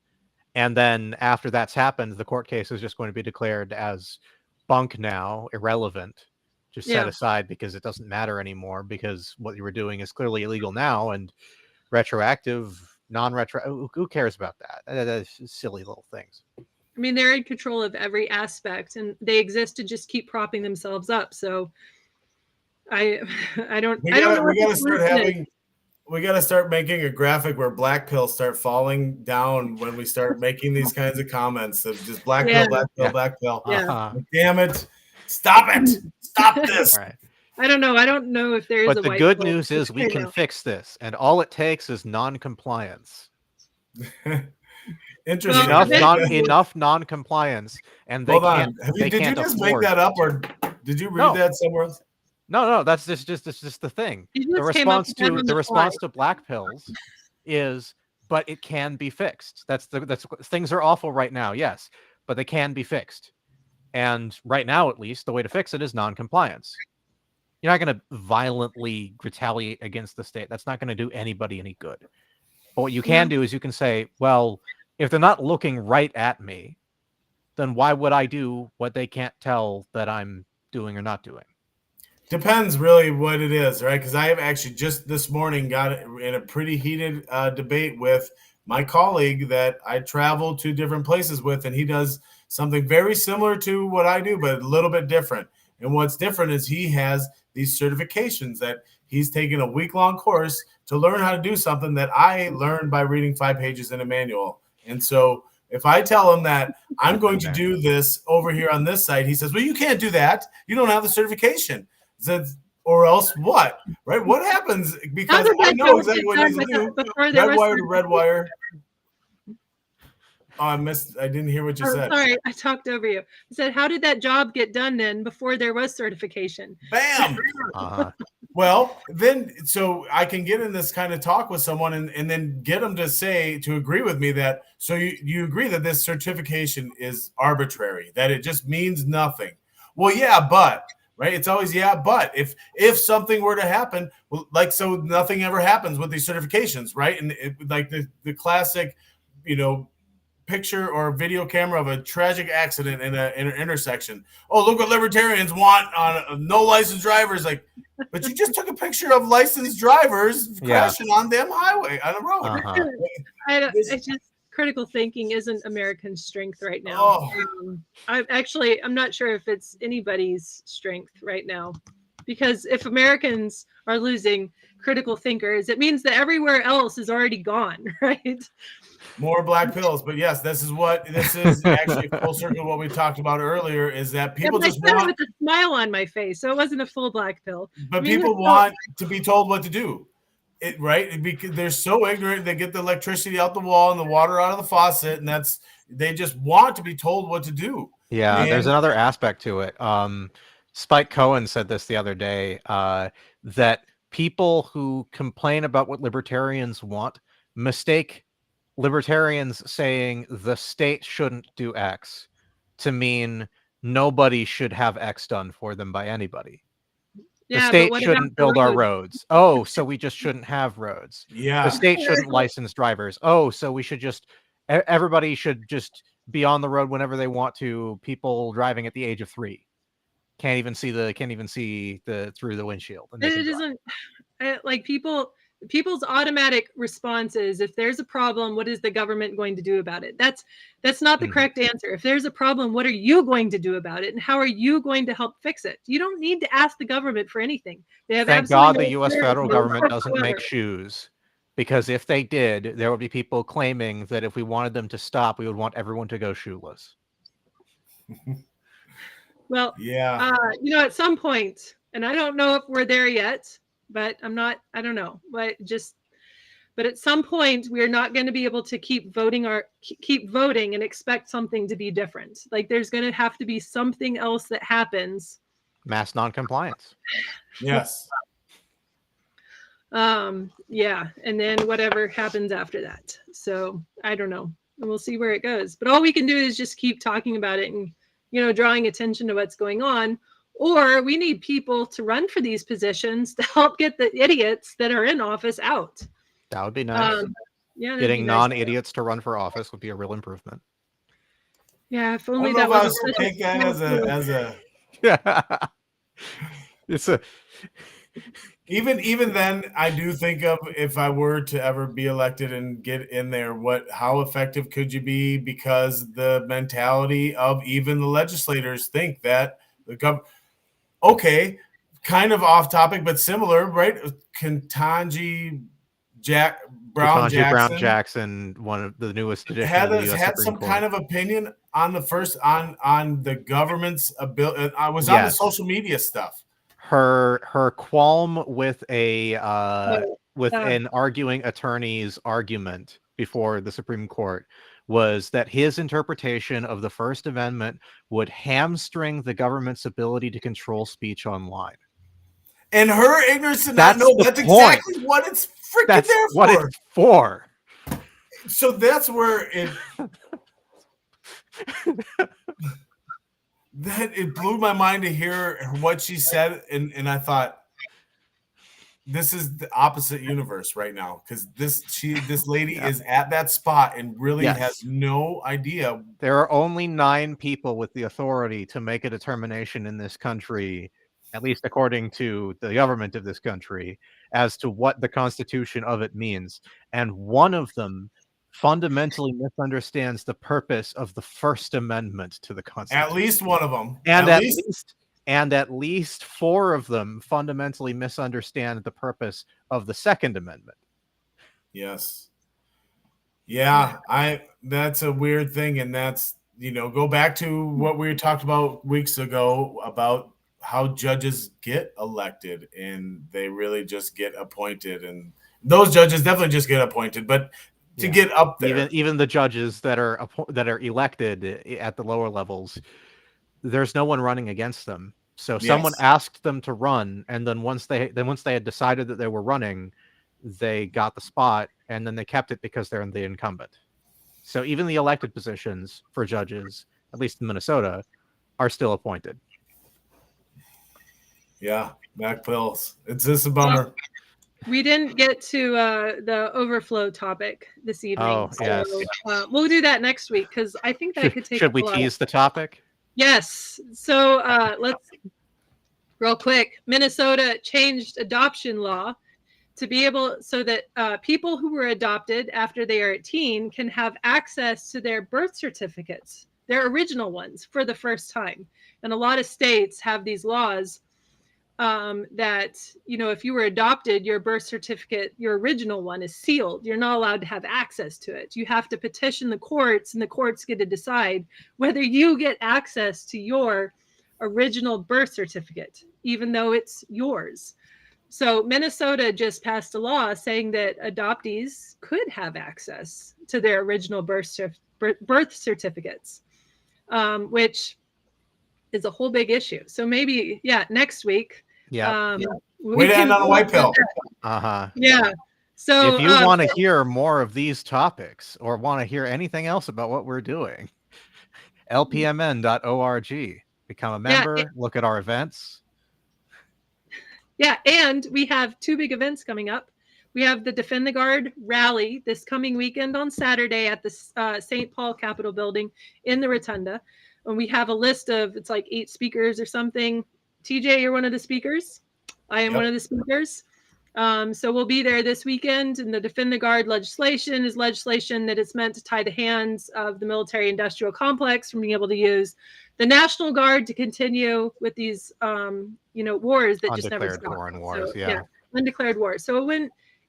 And then after that's happened, the court case is just going to be declared as bunk now, irrelevant, just set aside because it doesn't matter anymore, because what you were doing is clearly illegal now, and retroactive, non-retro, who cares about that? That's silly little things. I mean, they're in control of every aspect, and they exist to just keep propping themselves up. So I don't know. We got to start making a graphic where black pills start falling down when we start making these kinds of comments of just black pill, black pill. Yeah. Damn it. Stop it. Stop this. Right. I don't know. I don't know if there's But the good news is we can fix this, and all it takes is non-compliance. Interesting. Enough non-compliance, and they can't. Did you just make that up, or did you read that somewhere else? No, that's just the thing. The response to black pills is, but it can be fixed. That's things are awful right now, yes, but they can be fixed. And right now, at least, the way to fix it is non-compliance. You're not going to violently retaliate against the state. That's not going to do anybody any good. But what you can do is you can say, well, if they're not looking right at me, then why would I do what they can't tell that I'm doing or not doing? Depends really what it is, right? Because I have actually just this morning got in a pretty heated debate with my colleague that I travel to different places with, and he does something very similar to what I do, but a little bit different. And what's different is he has these certifications that he's taken a week-long course to learn how to do something that I learned by reading 5 pages in a manual. And so if I tell him that I'm going to do this over here on this site, he says, well, you can't do that. You don't have the certification. Or else what? Right? What happens? Because I know exactly what he's doing. Red wire to red wire. Oh, I didn't hear what you said. Sorry, I talked over you. I said, how did that job get done then before there was certification? Bam! Well, then, so I can get in this kind of talk with someone and then get them to agree with me that, so you agree that this certification is arbitrary, that it just means nothing. Well, yeah, but right? It's always, yeah, but if something were to happen, well, like, so nothing ever happens with these certifications, right? And like the classic, picture or video camera of a tragic accident in an intersection. Oh, look what libertarians want on no licensed drivers. Like, but you just took a picture of licensed drivers crashing on them highway on a road. Uh-huh. It's just critical thinking isn't American strength right now. I'm not sure if it's anybody's strength right now, because if Americans are losing critical thinkers, it means that everywhere else is already gone, right? More black pills, but yes, this is actually full circle what we talked about earlier, is that people just want, with a smile on my face, so it wasn't a full black pill. But people want to be told what to do, right? Because they're so ignorant, they get the electricity out the wall and the water out of the faucet, and they just want to be told what to do. Yeah, there's another aspect to it. Spike Cohen said this the other day, that people who complain about what libertarians want mistake libertarians saying the state shouldn't do X to mean nobody should have X done for them by anybody. The state shouldn't build our roads. Oh, so we just shouldn't have roads. Yeah. The state shouldn't license drivers. Oh, so we should everybody should just be on the road whenever they want to. People driving at the age of 3 can't even see through the windshield. And it isn't like people's automatic response is, if there's a problem, what is the government going to do about it? That's not the correct answer. If there's a problem, what are you going to do about it, and how are you going to help fix it? You don't need to ask the government for anything. Thank God the U.S. federal government doesn't make shoes, because if they did, there would be people claiming that if we wanted them to stop, we would want everyone to go shoeless. Well, yeah, at some point, and I don't know if we're there yet, but I don't know, but at some point we are not going to be able to keep voting and expect something to be different. Like, there's going to have to be something else that happens. Mass noncompliance. Yes. Yeah. And then whatever happens after that. So I don't know. And we'll see where it goes. But all we can do is just keep talking about it and, drawing attention to what's going on. Or we need people to run for these positions to help get the idiots that are in office out. That would be nice. Getting non-idiots to run for office would be a real improvement. Yeah, if only that was to take that as a yeah. It's a even then, I do think of, if I were to ever be elected and get in there, how effective could you be? Because the mentality of even the legislators think that the government. Okay, kind of off topic, but similar, right? Ketanji Brown Jackson, one of the newest additions, had some kind of opinion on the government's ability. I was on the social media stuff. Her qualm with an arguing attorney's argument before the Supreme Court was that his interpretation of the First Amendment would hamstring the government's ability to control speech online. And her ignorance to not know that's exactly what it's freaking there for. What it's for. So that's where it it blew my mind to hear what she said, and I thought, this is the opposite universe right now, because this lady is at that spot and really has no idea. There are only 9 people with the authority to make a determination in this country, at least according to the government of this country, as to what the Constitution of it means. And one of them fundamentally misunderstands the purpose of the First Amendment to the Constitution. At least one of them. And at least 4 of them fundamentally misunderstand the purpose of the Second Amendment. Yes. Yeah, that's a weird thing. And that's, go back to what we talked about weeks ago about how judges get elected, and they really just get appointed. And those judges definitely just get appointed, but to get up there. Even the judges that are elected at the lower levels, there's no one running against them. So someone asked them to run, and then once they had decided that they were running, they got the spot, and then they kept it because they're the incumbent. So even the elected positions for judges, at least in Minnesota, are still appointed. Yeah, Mac pills. It's just a bummer. We didn't get to the overflow topic this evening. Oh, yes. We'll do that next week because I think that could take Should we a lot. tease the topic? Yes. So let's real quick. Minnesota changed adoption law to be able so that people who were adopted after they are 18 can have access to their birth certificates, their original ones, for the first time. And a lot of states have these laws that, if you were adopted, your birth certificate, your original one, is sealed. You're not allowed to have access to it. You have to petition the courts, and the courts get to decide whether you get access to your original birth certificate, even though it's yours. So Minnesota just passed a law saying that adoptees could have access to their original birth certificates, which is a whole big issue. So maybe, next week. Yeah. We to end on a white pill. Yeah. So if you want to hear more of these topics or want to hear anything else about what we're doing, lpmn.org. Become a member, look at our events. Yeah, and we have two big events coming up. We have the Defend the Guard rally this coming weekend on Saturday at the St. Paul Capitol building in the Rotunda. And we have a list of, it's like 8 speakers or something. TJ, you're one of the speakers. I am one of the speakers. So we'll be there this weekend. And the Defend the Guard legislation is legislation that is meant to tie the hands of the military industrial complex from being able to use the National Guard to continue with these, wars that just never stop. Foreign wars, Undeclared wars. So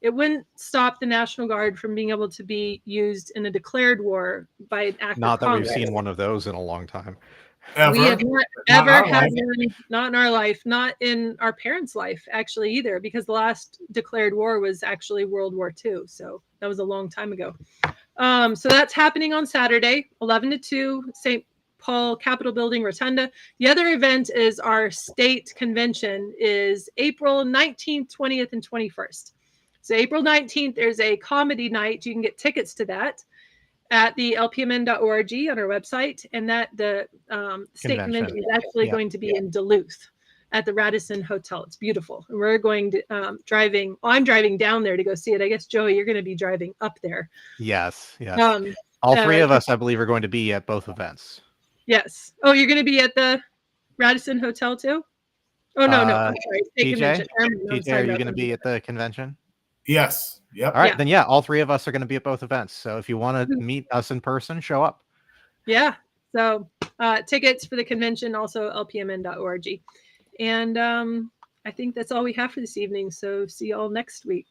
it wouldn't stop the National Guard from being able to be used in a declared war by an act Not of that Congress. we've seen one of those in a long time. Ever. We have not ever had one, not in our life, not in our parents' life, actually, either, because the last declared war was actually World War II. So that was a long time ago. So that's happening on Saturday, 11 to 2, St. Paul Capitol Building, Rotunda. The other event is our state convention is April 19th, 20th, and 21st. So April 19th, there's a comedy night. You can get tickets to that at the lpmn.org on our website. And that the state convention is actually going to be in Duluth at the Radisson Hotel. It's beautiful. And we're going to I'm driving down there to go see it. I guess, Joey, you're going to be driving up there. Yes. All 3 of us, I believe, are going to be at both events. Yes. Oh, you're going to be at the Radisson Hotel too? Oh, no. I'm sorry. TJ, are you going to be at the convention? Yes. Yep. All right. Then, all 3 of us are going to be at both events. So if you want to meet us in person, show up. Yeah. So tickets for the convention, also lpmn.org. And I think that's all we have for this evening. So see you all next week.